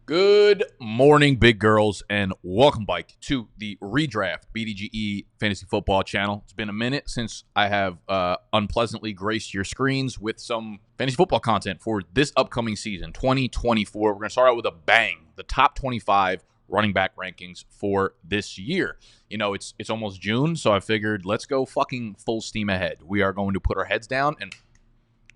Good morning, big girls, and welcome back to the Redraft BDGE Fantasy Football channel. It's been a minute since I have unpleasantly graced your screens with some fantasy football content for this upcoming season, 2024. We're going to start out with a bang, the top 25 running back rankings for this year. You know, it's almost June, so I figured let's go fucking full steam ahead. We are going to put our heads down and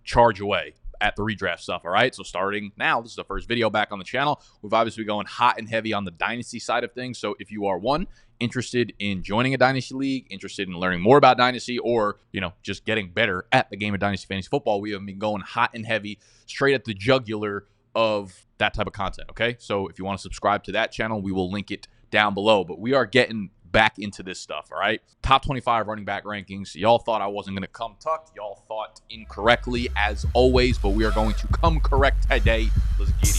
charge away at the redraft stuff, all right? So starting now, this is the first video back on the channel. We've obviously been going hot and heavy on the dynasty side of things. So if you are, one, interested in joining a dynasty league, interested in learning more about dynasty, or, just getting better at the game of dynasty fantasy football, we have been going hot and heavy straight at the jugular of that type of content, okay? So if you want to subscribe to that channel, we will link it down below. But we are getting back into this stuff, all right? Top 25 running back rankings. Y'all thought I wasn't going to come tucked. Y'all thought incorrectly, as always, but we are going to come correct today. Let's get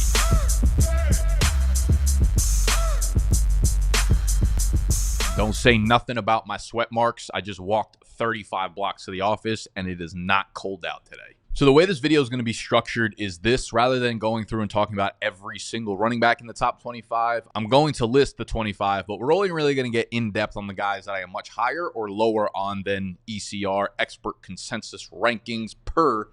it. Don't say nothing about my sweat marks. I just walked 35 blocks to the office, and it is not cold out today. So the way this video is going to be structured is this. Rather than going through and talking about every single running back in the top 25, I'm going to list the 25, but we're only really going to get in depth on the guys that I am much higher or lower on than ECR, expert consensus rankings per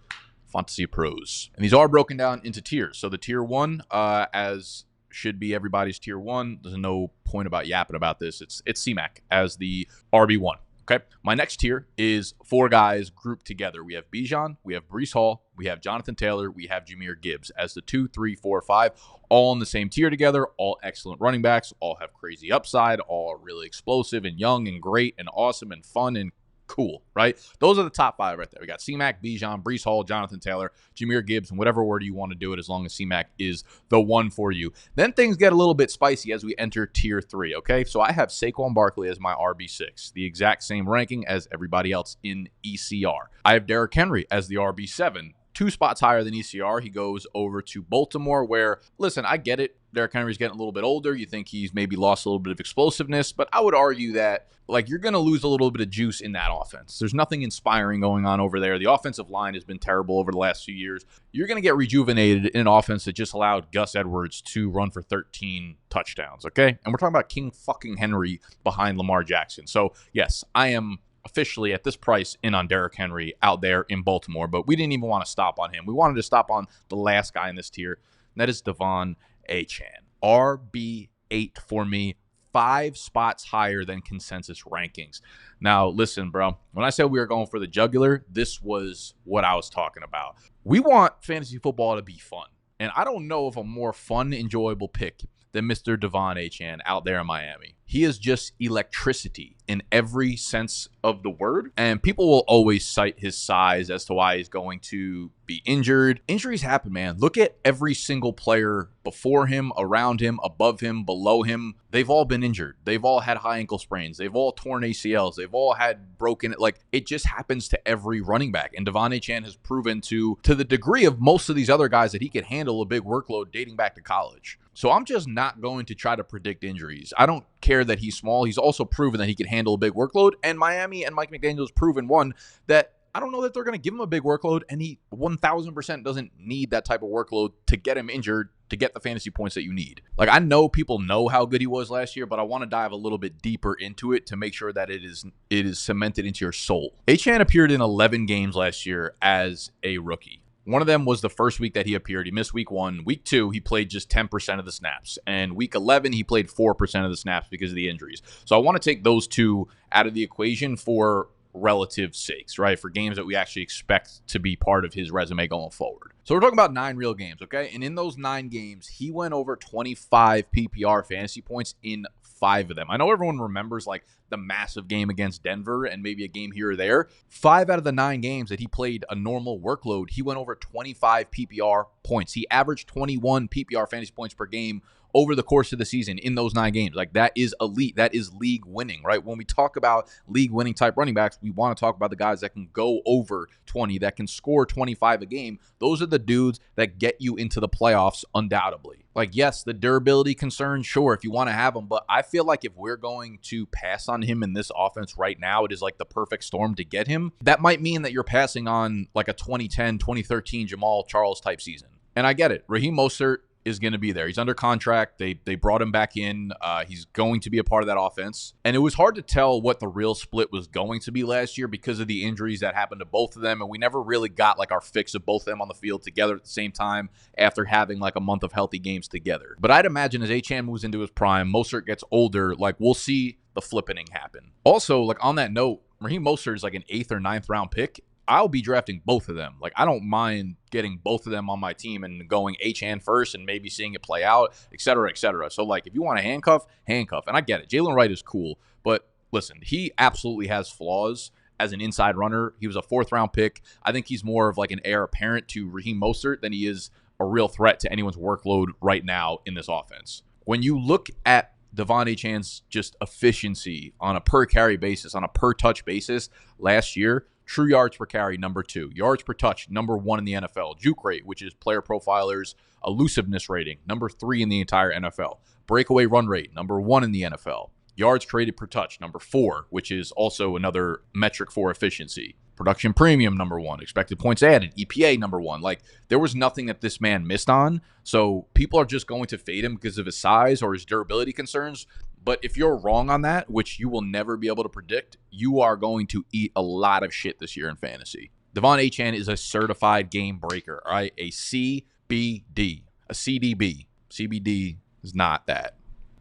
fantasypros. And these are broken down into tiers. So the tier one, as should be everybody's tier one. There's no point about yapping about this. It's C-Mac as the RB1. Okay, my next tier is four guys grouped together. We have Bijan, we have Breece Hall, we have Jonathan Taylor, we have Jahmyr Gibbs as the 2, 3, 4, 5, all in the same tier together, all excellent running backs, all have crazy upside, all are really explosive and young and great and awesome and fun and cool, right? Those are the top five right there. We got C-Mac, Bijan, Breece Hall, Jonathan Taylor, Jahmyr Gibbs, and whatever order you want to do it, as long as C-Mac is the one for you. Then things get a little bit spicy as we enter tier 3, okay? So I have Saquon Barkley as my RB6, the exact same ranking as everybody else in ECR. I have Derrick Henry as the RB7, 2 spots higher than ECR. He goes over to Baltimore where, listen, I get it. Derrick Henry's getting a little bit older. You think he's maybe lost a little bit of explosiveness, but I would argue that, you're going to lose a little bit of juice in that offense. There's nothing inspiring going on over there. The offensive line has been terrible over the last few years. You're going to get rejuvenated in an offense that just allowed Gus Edwards to run for 13 touchdowns, okay? And we're talking about King fucking Henry behind Lamar Jackson. So, yes, I am officially at this price in on Derrick Henry out there in Baltimore, but we didn't even want to stop on him. We wanted to stop on the last guy in this tier, and that is achane. RB8 for me, 5 spots higher than consensus rankings. Now, listen, bro, when I said we were going for the jugular, this was what I was talking about. We want fantasy football to be fun, and I don't know of a more fun, enjoyable pick than Mr. Achane out there in Miami. He is just electricity in every sense of the word, and people will always cite his size as to why he's going to be injured. Injuries happen, man. Look at every single player before him, around him, above him, below him. They've all been injured. They've all had high ankle sprains. They've all torn ACLs. They've all had broken, it just happens to every running back. And Achane has proven to the degree of most of these other guys that he can handle a big workload dating back to college. So I'm just not going to try to predict injuries. I don't care that he's small. He's also proven that he can handle a big workload. And Miami and Mike McDaniel's proven, one, that I don't know that they're going to give him a big workload, and he 1,000% doesn't need that type of workload to get him injured to get the fantasy points that you need. I know people know how good he was last year, but I want to dive a little bit deeper into it to make sure that it is cemented into your soul. Achane appeared in 11 games last year as a rookie. One of them was the first week that he appeared. He missed week 1. Week 2, he played just 10% of the snaps. And week 11, he played 4% of the snaps because of the injuries. So I want to take those two out of the equation for relative sakes, right? For games that we actually expect to be part of his resume going forward. So we're talking about 9 real games, okay? And in those 9 games, he went over 25 PPR fantasy points in 5 of them. I know everyone remembers the massive game against Denver and maybe a game here or there. 5 out of the 9 games that he played a normal workload, he went over 25 PPR points. He averaged 21 PPR fantasy points per game over the course of the season in those 9 games. That is elite. That is league winning, right? When we talk about league winning type running backs, we want to talk about the guys that can go over 20, that can score 25 a game. Those are the dudes that get you into the playoffs undoubtedly. Yes, the durability concern, sure, if you want to have him, but I feel like if we're going to pass on him in this offense right now, it is the perfect storm to get him. That might mean that you're passing on a 2010, 2013 Jamal Charles type season. And I get it. Raheem Mostert is going to be there. He's under contract. They brought him back in. He's going to be a part of that offense. And it was hard to tell what the real split was going to be last year because of the injuries that happened to both of them. And we never really got like our fix of both of them on the field together at the same time after having like a month of healthy games together. But I'd imagine as Achane moves into his prime, Mostert gets older, like we'll see the flippening happen. Also, like on that note, Raheem Mostert is like an 8th or 9th round pick. I'll be drafting both of them. Like, I don't mind getting both of them on my team and going Achane first and maybe seeing it play out, et cetera, et cetera. So, like, if you want to handcuff. And I get it. Jalen Wright is cool. But, listen, he absolutely has flaws as an inside runner. He was a 4th-round pick. I think he's more of, like, an heir apparent to Raheem Mostert than he is a real threat to anyone's workload right now in this offense. When you look at Devon Achane's just efficiency on a per-carry basis, on a per-touch basis last year, true yards per carry, number 2. Yards per touch, number 1 in the NFL. Juke rate, which is Player Profiler's elusiveness rating, number 3 in the entire NFL. Breakaway run rate, number 1 in the NFL. Yards created per touch, number 4, which is also another metric for efficiency. Production premium, number 1. Expected points added, EPA, number 1. Like, there was nothing that this man missed on. So people are just going to fade him because of his size or his durability concerns. But if you're wrong on that, which you will never be able to predict, you are going to eat a lot of shit this year in fantasy. Devon Achane is a certified game breaker, all right? A CBD, a CDB. CBD is not that.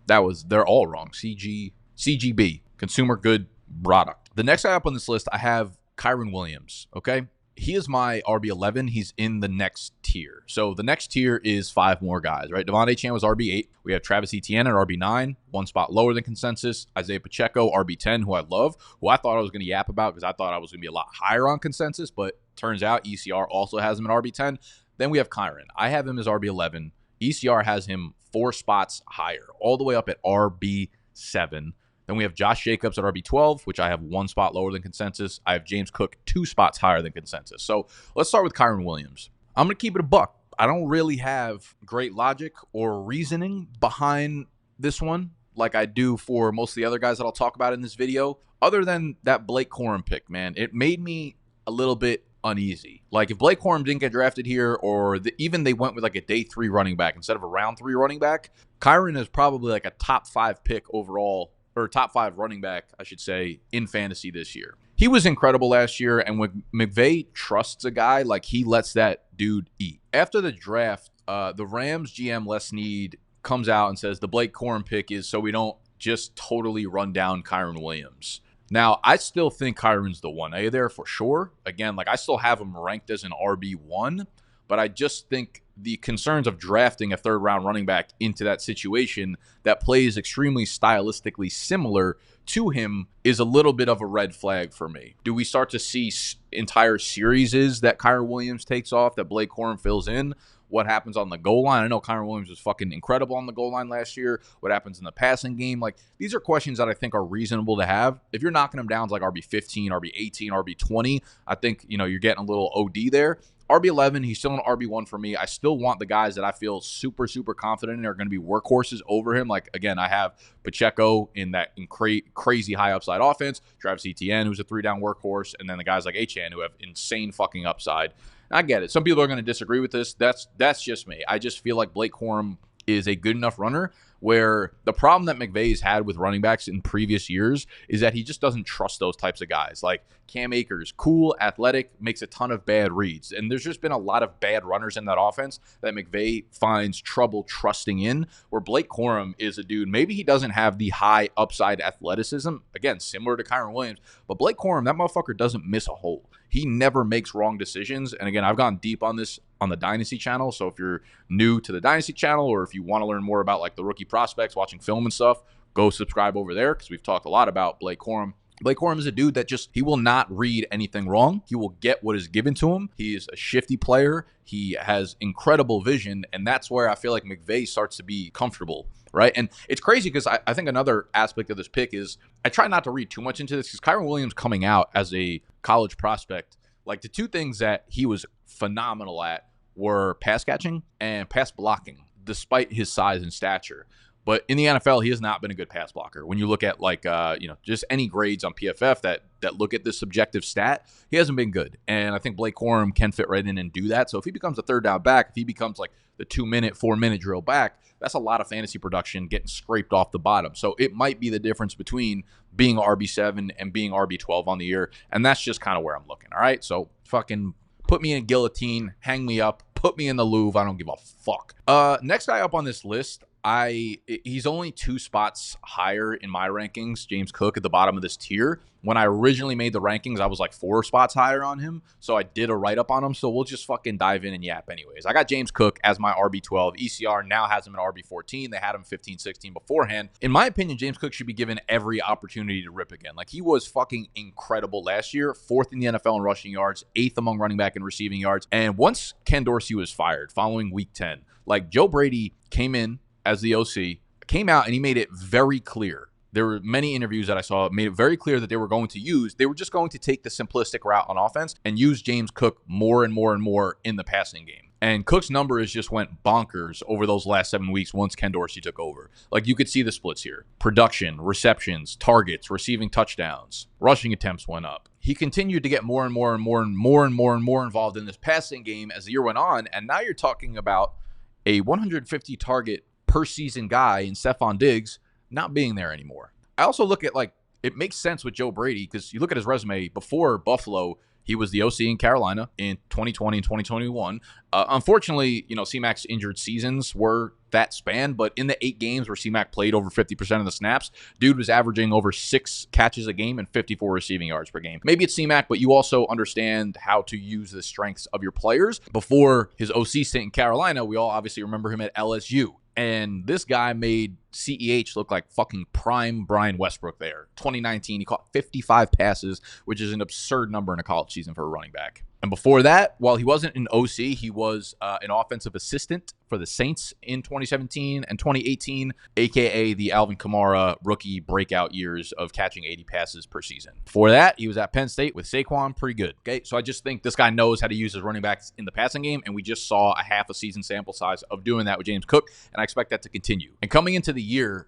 They're all wrong. CGB, consumer good product. The next guy up on this list, I have Kyren Williams, okay? He is my RB11. He's in the next tier. So the next tier is 5 more guys, right? Devon Achane was RB8. We have Travis Etienne at RB9, 1 spot lower than consensus. Isaiah Pacheco, RB10, who I love, who I thought I was going to yap about because I thought I was going to be a lot higher on consensus, but turns out ECR also has him at RB10. Then we have Kyren. I have him as RB11. ECR has him 4 spots higher, all the way up at RB7. Then we have Josh Jacobs at RB12, which I have 1 spot lower than consensus. I have James Cook 2 spots higher than consensus. So let's start with Kyren Williams. I'm going to keep it a buck. I don't really have great logic or reasoning behind this one like I do for most of the other guys that I'll talk about in this video. Other than that Blake Corum pick, man, it made me a little bit uneasy. Like if Blake Corum didn't get drafted here or even they went with like a day 3 running back instead of a round 3 running back, Kyren is probably like a top 5 pick overall, or top 5 running back, I should say, in fantasy this year. He was incredible last year, and when McVay trusts a guy, like he lets that dude eat. After the draft, the Rams GM Les Snead comes out and says the Blake Corum pick is so we don't just totally run down Kyren Williams. Now, I still think Kyren's the 1A there for sure. Again, like I still have him ranked as an RB1, but I just think the concerns of drafting a 3rd-round running back into that situation that plays extremely stylistically similar to him is a little bit of a red flag for me. Do we start to see entire series that Kyren Williams takes off, that Blake Corum fills in? What happens on the goal line? I know Kyren Williams was fucking incredible on the goal line last year. What happens in the passing game? Like, these are questions that I think are reasonable to have. If you're knocking them down to like RB15, RB18, RB20, I think, you're getting a little OD there. RB11, he's still an RB1 for me. I still want the guys that I feel super, super confident in are going to be workhorses over him. Like, again, I have Pacheco in that crazy high upside offense, Travis Etienne, who's a 3-down workhorse, and then the guys like Achane who have insane fucking upside. I get it. Some people are going to disagree with this. That's just me. I just feel like Blake Corum is a good enough runner where the problem that McVay's had with running backs in previous years is that he just doesn't trust those types of guys. Like Cam Akers, cool, athletic, makes a ton of bad reads. And there's just been a lot of bad runners in that offense that McVay finds trouble trusting in, where Blake Corum is a dude, maybe he doesn't have the high upside athleticism, again, similar to Kyren Williams, but Blake Corum, that motherfucker doesn't miss a hole. He never makes wrong decisions. And again, I've gone deep on this on the Dynasty channel. So if you're new to the Dynasty channel, or if you want to learn more about like the rookie prospects, watching film and stuff, go subscribe over there because we've talked a lot about Blake Corum. Blake Corum is a dude that he will not read anything wrong. He will get what is given to him. He is a shifty player. He has incredible vision. And that's where I feel like McVay starts to be comfortable, right? And it's crazy because I think another aspect of this pick is I try not to read too much into this because Kyren Williams coming out as a college prospect, like the 2 things that he was phenomenal at were pass catching and pass blocking, despite his size and stature. But in the NFL, he has not been a good pass blocker. When you look at just any grades on PFF that look at this subjective stat, he hasn't been good. And I think Blake Corum can fit right in and do that. So if he becomes a third down back, if he becomes like the 2-minute, 4-minute drill back, that's a lot of fantasy production getting scraped off the bottom. So it might be the difference between being RB7 and being RB12 on the year. And that's just kind of where I'm looking. All right. So fucking put me in a guillotine, hang me up, put me in the Louvre. I don't give a fuck. Next guy up on this list, he's only 2 spots higher in my rankings, James Cook, at the bottom of this tier. When I originally made the rankings, I was like 4 spots higher on him, so I did a write-up on him, so we'll just fucking dive in and yap anyways. I got James Cook as my RB12. ECR now has him at RB14. They had him 15-16 beforehand. In my opinion, James Cook should be given every opportunity to rip again. Like, he was fucking incredible last year, 4th in the NFL in rushing yards, 8th among running back and receiving yards, and once Ken Dorsey was fired following week 10, like, Joe Brady came in as the OC, came out and he made it very clear. There were many interviews that I saw made it very clear that they were just going to take the simplistic route on offense and use James Cook more and more and more in the passing game. And Cook's numbers just went bonkers over those last 7 weeks once Ken Dorsey took over. Like, you could see the splits here. Production, receptions, targets, receiving touchdowns, rushing attempts went up. He continued to get more and more and more and more and more and more involved in this passing game as the year went on. And now you're talking about a 150 target per season guy in Stephon Diggs not being there anymore. I also look at, like, it makes sense with Joe Brady because you look at his resume. Before Buffalo, he was the OC in Carolina in 2020 and 2021. Unfortunately, C-Mac's injured seasons were that span, but in the 8 games where C-Mac played over 50% of the snaps, dude was averaging over 6 catches a game and 54 receiving yards per game. Maybe it's C-Mac, but you also understand how to use the strengths of your players. Before his OC stint in Carolina, we all obviously remember him at LSU. And this guy made CEH look like fucking prime Brian Westbrook there. 2019, he caught 55 passes, which is an absurd number in a college season for a running back. And before that, while he wasn't an OC, he was an offensive assistant for the Saints in 2017 and 2018, a.k.a. the Alvin Kamara rookie breakout years of catching 80 passes per season. Before that, he was at Penn State with Saquon, pretty good. Okay, so I just think this guy knows how to use his running backs in the passing game, and we just saw a half a season sample size of doing that with James Cook, and I expect that to continue. And coming into the year,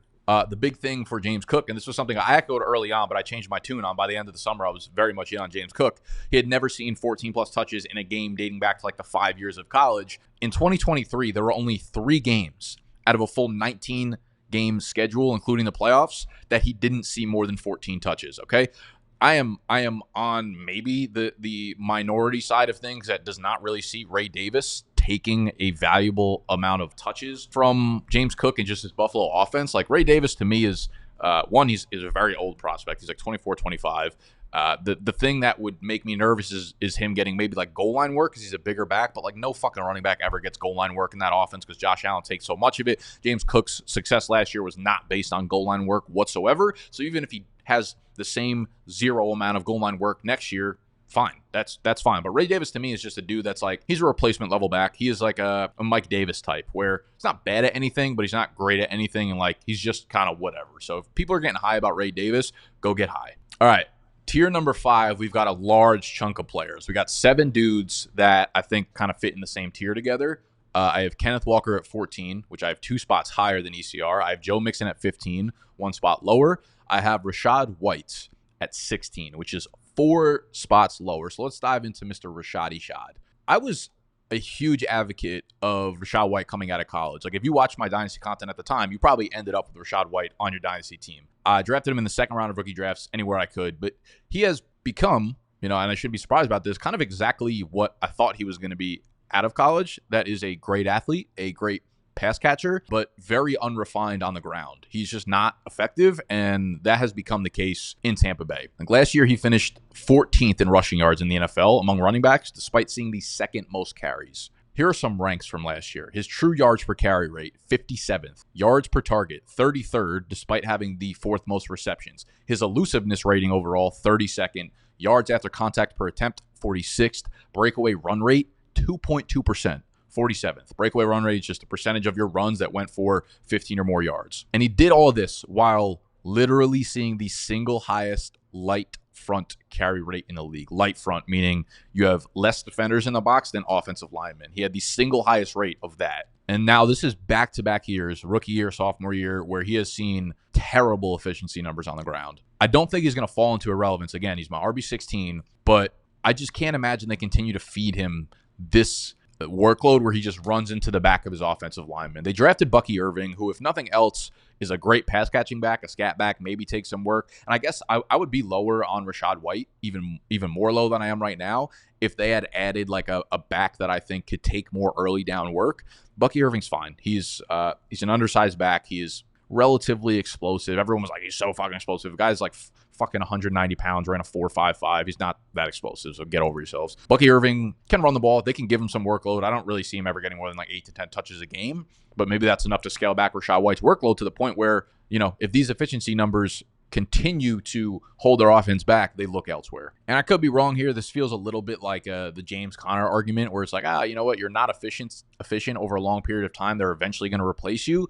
the big thing for James Cook, and this was something I echoed early on, but I changed my tune on. By the end of the summer, I was very much in on James Cook. He had never seen 14-plus touches in a game dating back to like the 5 years of college. In 2023, there were only 3 games out of a full 19-game schedule, including the playoffs, that he didn't see more than 14 touches, okay? I am on maybe the minority side of things that does not really see Ray Davis taking a valuable amount of touches from James Cook and just his Buffalo offense. Like, Ray Davis to me is he's a very old prospect. He's like 24, 25. The thing that would make me nervous is him getting maybe like goal line work because he's a bigger back, but like no fucking running back ever gets goal line work in that offense because Josh Allen takes so much of it. James Cook's success last year was not based on goal line work whatsoever. So even if he has the same 0 amount of goal line work next year, fine. That's fine. But Ray Davis to me is just a dude that's like, he's a replacement level back. He is like a Mike Davis type where he's not bad at anything, but he's not great at anything. And like, he's just kind of whatever. So if people are getting high about Ray Davis, go get high. All right. Tier number 5, we've got a large chunk of players. We got 7 dudes that I think kind of fit in the same tier together. I have Kenneth Walker at 14, which I have 2 spots higher than ECR. I have Joe Mixon at 15, 1 spot lower. I have Rachaad White at 16, which is 4 spots lower. So let's dive into Mr. Rachaad Ishad. I was a huge advocate of Rachaad White coming out of college. Like, if you watched my Dynasty content at the time, you probably ended up with Rachaad White on your Dynasty team. I drafted him in the 2nd round of rookie drafts anywhere I could, but he has become, and I shouldn't be surprised about this, kind of exactly what I thought he was going to be out of college. That is a great athlete, a great pass catcher, but very unrefined on the ground. He's just not effective, and that has become the case in Tampa Bay. Like, last year, he finished 14th in rushing yards in the NFL among running backs, despite seeing the 2nd most carries. Here are some ranks from last year. His true yards per carry rate, 57th. Yards per target, 33rd, despite having the 4th most receptions. His elusiveness rating overall, 32nd. Yards after contact per attempt, 46th. Breakaway run rate, 2.2%. 47th. Breakaway run rate is just a percentage of your runs that went for 15 or more yards. And he did all of this while literally seeing the single highest light front carry rate in the league. Light front, meaning you have less defenders in the box than offensive linemen. He had the single highest rate of that. And now this is back-to-back years, rookie year, sophomore year, where he has seen terrible efficiency numbers on the ground. I don't think he's going to fall into irrelevance. Again, he's my RB16, but I just can't imagine they continue to feed him this workload where he just runs into the back of his offensive lineman. They drafted Bucky Irving, who, if nothing else, is a great pass-catching back, a scat back, maybe take some work. And I guess I would be lower on Rachaad White, even more low than I am right now, if they had added like a back that I think could take more early down work. Bucky Irving's fine. He's an undersized back. He is relatively explosive. Everyone was like, he's so fucking explosive. The guy's like fucking 190 pounds, ran a 4.55. He's not that explosive, so get over yourselves. Bucky Irving can run the ball. They can give him some workload. I don't really see him ever getting more than like 8 to 10 touches a game, but maybe that's enough to scale back Rachaad White's workload to the point where, you know, if these efficiency numbers continue to hold their offense back, they look elsewhere. And I could be wrong here. This feels a little bit like the James Conner argument, where it's like, you know what, you're not efficient over a long period of time. They're eventually going to replace you.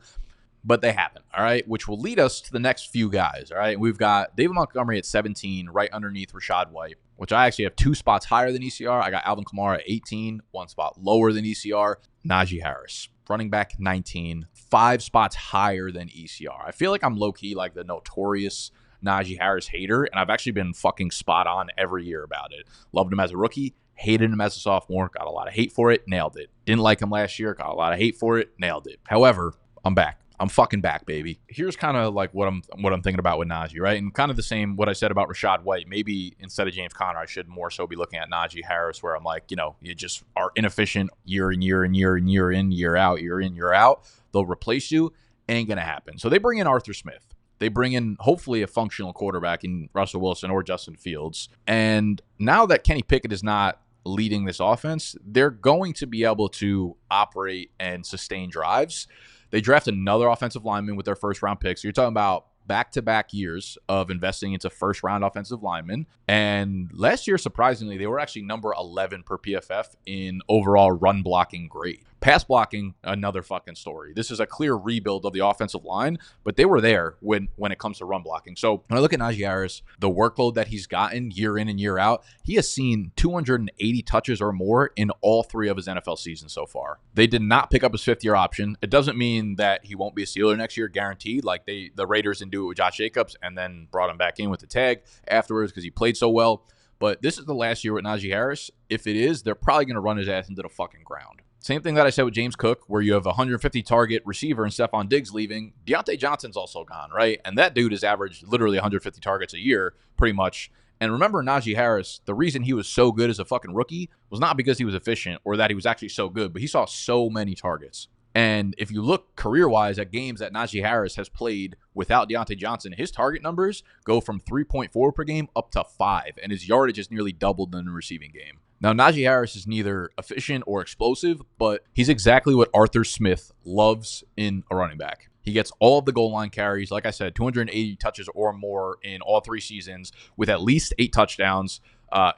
But they haven't, all right, which will lead us to the next few guys, all right? We've got David Montgomery at 17, right underneath Rachaad White, which I actually have 2 spots higher than ECR. I got Alvin Kamara at 18, 1 spot lower than ECR. Najee Harris, running back 19, 5 spots higher than ECR. I feel like I'm low-key like the notorious Najee Harris hater, and I've actually been fucking spot on every year about it. Loved him as a rookie, hated him as a sophomore, got a lot of hate for it, nailed it. Didn't like him last year, got a lot of hate for it, nailed it. However, I'm back. I'm fucking back, baby. Here's kind of like what I'm thinking about with Najee, right? And kind of the same what I said about Rachaad White. Maybe instead of James Conner, I should more so be looking at Najee Harris, where I'm like, you know, you just are inefficient year in, year out. They'll replace you. Ain't gonna happen. So they bring in Arthur Smith. They bring in hopefully a functional quarterback in Russell Wilson or Justin Fields. And now that Kenny Pickett is not leading this offense, they're going to be able to operate and sustain drives. They draft another offensive lineman with their first-round pick. So you're talking about back-to-back years of investing into first-round offensive linemen. And last year, surprisingly, they were actually number 11 per PFF in overall run-blocking grade. Pass blocking, another fucking story. This is a clear rebuild of the offensive line, but they were there when it comes to run blocking. So when I look at Najee Harris, the workload that he's gotten year in and year out, he has seen 280 touches or more in all 3 of his NFL seasons so far. They did not pick up his 5th-year option. It doesn't mean that he won't be a Steeler next year, guaranteed. Like the Raiders didn't do it with Josh Jacobs and then brought him back in with the tag afterwards because he played so well. But this is the last year with Najee Harris. If it is, they're probably going to run his ass into the fucking ground. Same thing that I said with James Cook, where you have a 150 target receiver and Stephon Diggs leaving. Deontay Johnson's also gone, right? And that dude has averaged literally 150 targets a year, pretty much. And remember, Najee Harris, the reason he was so good as a fucking rookie was not because he was efficient or that he was actually so good, but he saw so many targets. And if you look career-wise at games that Najee Harris has played without Deontay Johnson, his target numbers go from 3.4 per game up to 5, and his yardage is nearly doubled in the receiving game. Now, Najee Harris is neither efficient or explosive, but he's exactly what Arthur Smith loves in a running back. He gets all of the goal line carries. Like I said, 280 touches or more in all 3 seasons with at least 8 touchdowns.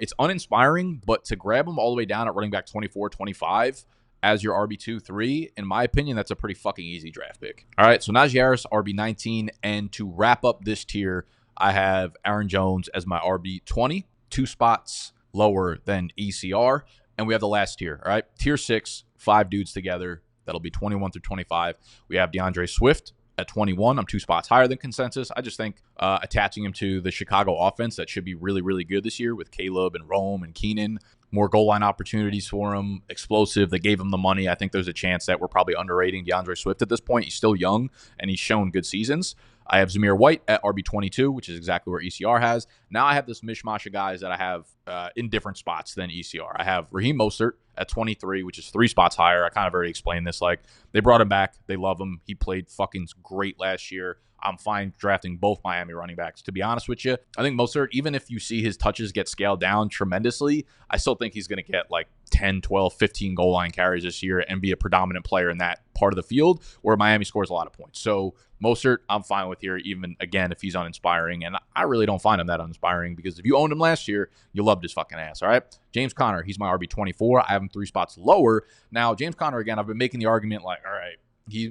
It's uninspiring, but to grab him all the way down at running back 24, 25 as your RB2, 3, in my opinion, that's a pretty fucking easy draft pick. All right, so Najee Harris, RB19. And to wrap up this tier, I have Aaron Jones as my RB20, 2 spots lower than ECR. And we have the last tier, all right? Tier 6, 5 dudes together. That'll be 21 through 25. We have DeAndre Swift at 21. I'm 2 spots higher than consensus. I just think attaching him to the Chicago offense that should be really, really good this year with Caleb and Rome and Keenan. More goal line opportunities for him. Explosive. They gave him the money. I think there's a chance that we're probably underrating DeAndre Swift at this point. He's still young, and he's shown good seasons. I have Zamir White at RB22, which is exactly where ECR has. Now I have this mishmash of guys that I have in different spots than ECR. I have Raheem Mostert at 23, which is 3 spots higher. I kind of already explained this. Like, they brought him back. They love him. He played fucking great last year. I'm fine drafting both Miami running backs. To be honest with you, I think Mostert, even if you see his touches get scaled down tremendously, I still think he's going to get like 10, 12, 15 goal line carries this year and be a predominant player in that part of the field where Miami scores a lot of points. So Mostert, I'm fine with here, even, again, if he's uninspiring. And I really don't find him that uninspiring because if you owned him last year, you loved his fucking ass, all right? James Conner, he's my RB24. I have him 3 spots lower. Now, James Conner, again, I've been making the argument like, all right,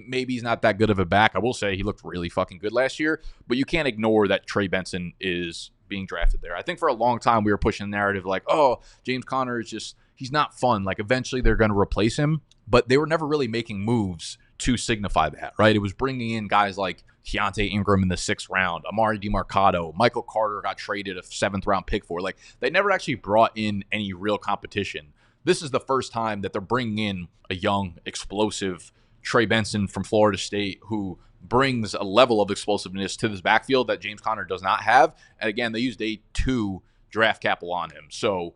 maybe he's not that good of a back. I will say he looked really fucking good last year, but you can't ignore that Trey Benson is being drafted there. I think for a long time we were pushing the narrative like, oh, James Conner is just, he's not fun. Like, eventually they're going to replace him. but they were never really making moves to signify that, right? It was bringing in guys like Keontae Ingram in the 6th round, Amari DiMarcado, Michael Carter got traded a 7th round pick for. Like, they never actually brought in any real competition. This is the first time that they're bringing in a young, explosive Trey Benson from Florida State who brings a level of explosiveness to this backfield that James Conner does not have. And again, they used a 2 draft capital on him. So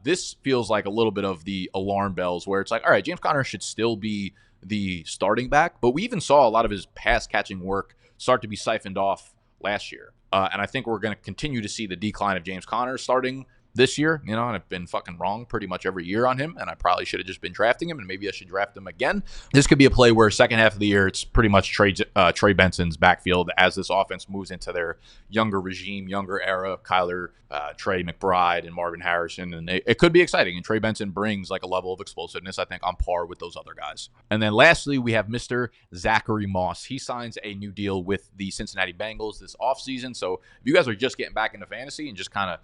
this feels like a little bit of the alarm bells where it's like, all right, James Conner should still be the starting back, but we even saw a lot of his pass catching work start to be siphoned off last year. And I think we're going to continue to see the decline of James Conner starting this year, and I've been fucking wrong pretty much every year on him, and I probably should have just been drafting him, and maybe I should draft him again. This could be a play where second half of the year, it's pretty much Trey Benson's backfield as this offense moves into their younger regime, younger era, Kyler, Trey McBride, and Marvin Harrison, and it could be exciting, and Trey Benson brings like a level of explosiveness, I think, on par with those other guys. And then lastly, we have Mr. Zachary Moss. He signs a new deal with the Cincinnati Bengals this offseason, so if you guys are just getting back into fantasy and just kind of,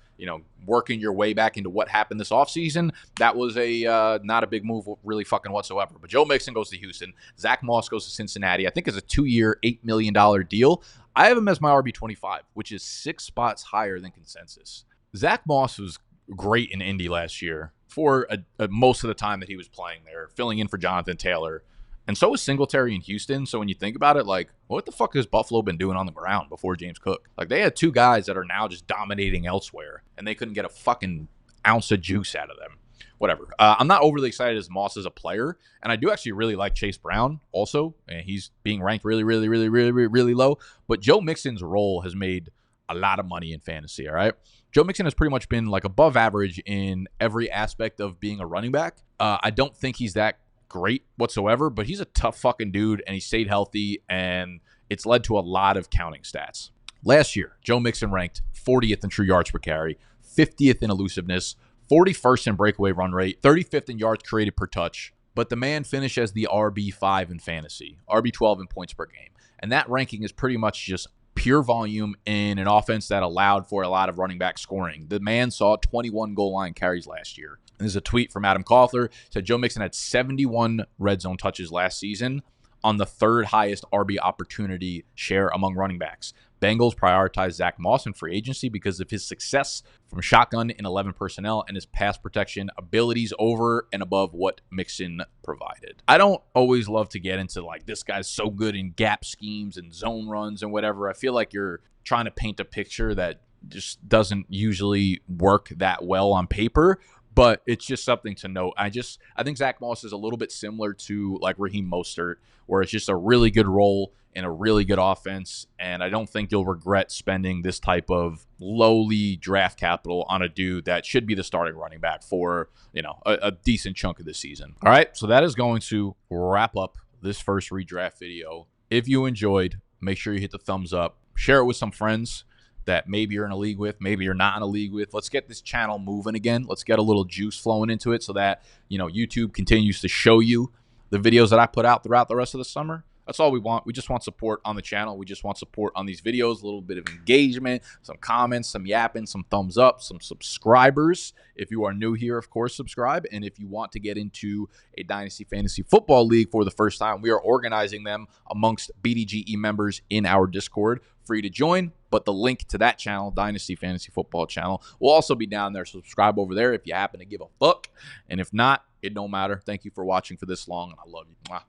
working your way back into what happened this offseason, that was a not a big move really fucking whatsoever. But Joe Mixon goes to Houston. Zach Moss goes to Cincinnati. I think it's a 2-year, $8 million deal. I have him as my RB25, which is 6 spots higher than consensus. Zach Moss was great in Indy last year for most of the time that he was playing there, filling in for Jonathan Taylor. And so was Singletary in Houston. So when you think about it, like, what the fuck has Buffalo been doing on the ground before James Cook? Like, they had 2 guys that are now just dominating elsewhere, and they couldn't get a fucking ounce of juice out of them. Whatever. I'm not overly excited as Moss as a player, and I do actually really like Chase Brown also, and he's being ranked really, really, really, really, really, really low. But Joe Mixon's role has made a lot of money in fantasy, all right? Joe Mixon has pretty much been, like, above average in every aspect of being a running back. I don't think he's that great whatsoever, but he's a tough fucking dude, and he stayed healthy, and it's led to a lot of counting stats. Last year, Joe Mixon ranked 40th in true yards per carry, 50th in elusiveness, 41st in breakaway run rate, 35th in yards created per touch, but the man finished as the RB5 in fantasy, RB12 in points per game, and that ranking is pretty much just pure volume in an offense that allowed for a lot of running back scoring. The man saw 21 goal line carries last year. There's a tweet from Adam Koffler. Said Joe Mixon had 71 red zone touches last season on the 3rd highest RB opportunity share among running backs. Bengals prioritized Zach Moss in free agency because of his success from shotgun in 11 personnel and his pass protection abilities over and above what Mixon provided. I don't always love to get into like, this guy's so good in gap schemes and zone runs and whatever. I feel like you're trying to paint a picture that just doesn't usually work that well on paper. But it's just something to note. I think Zach Moss is a little bit similar to like Raheem Mostert, where it's just a really good role in a really good offense. And I don't think you'll regret spending this type of lowly draft capital on a dude that should be the starting running back for, a decent chunk of the season. All right, so that is going to wrap up this first redraft video. If you enjoyed, make sure you hit the thumbs up. Share it with some friends that maybe you're in a league with, maybe you're not in a league with. Let's get this channel moving again. Let's get a little juice flowing into it so that, YouTube continues to show you the videos that I put out throughout the rest of the summer. That's all we want. We just want support on the channel. We just want support on these videos, a little bit of engagement, some comments, some yapping, some thumbs up, some subscribers. If you are new here, of course, subscribe. And if you want to get into a Dynasty Fantasy Football League for the first time, we are organizing them amongst BDGE members in our Discord. Free to join, but the link to that channel, Dynasty Fantasy Football channel, will also be down there. So subscribe over there if you happen to give a fuck. And if not, it don't matter. Thank you for watching for this long, and I love you. Mwah.